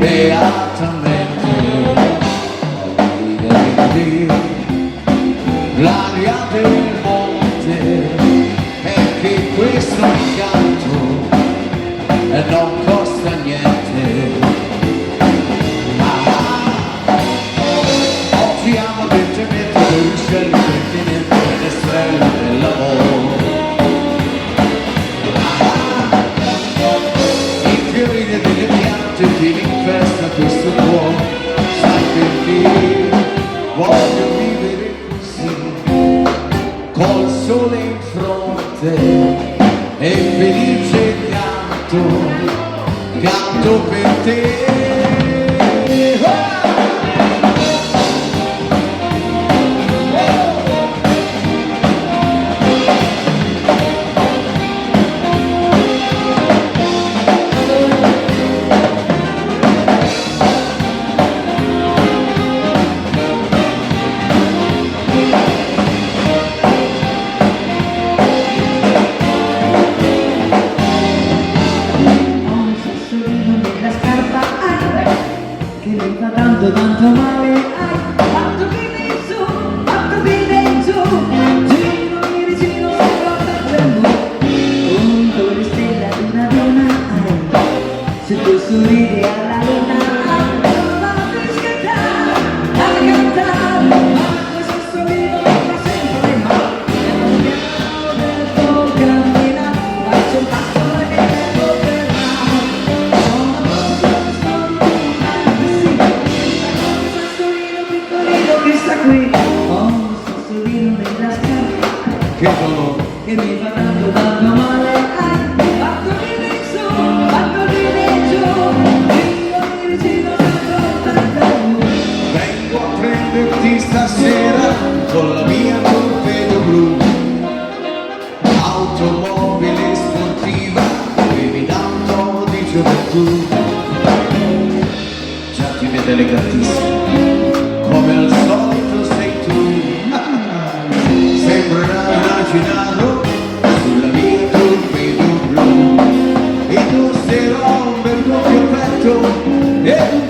beatamente l'aria del monte, perché questo incanto non costa niente. Offriamo lentamente per uccelli pertinenti le stelle dell'amore. I fiori delle piante che infesta questo cuore, sai perché voglio vivere così, col sole in fronte e felice canto per te. Tanto male hai fatto bene in su, fatto bene in su, giro e rigiro sopra l'uomo, punto di stella di una donna hai, se tu sorridi alla luna hai, trovato in scattare, a cantare, ma questo sorriso mi fa sempre male, piano piano del tuo cammino, faccio un passo e devo fermare, che sta qui, ho un sassolino nella scarpa che mi fa tanto male, hai fatto bene in su, fatto bene in giù, io mi vicino sempre tanto. Vengo a prenderti stasera con la mia torpedo blu, automobile sportiva che mi dà un po' di gioventù. Già ti vede elegantissimo, come al solito sei tu. Sembra immaginato sulla mia torpedo blu, indosserò un bel doppio petto e un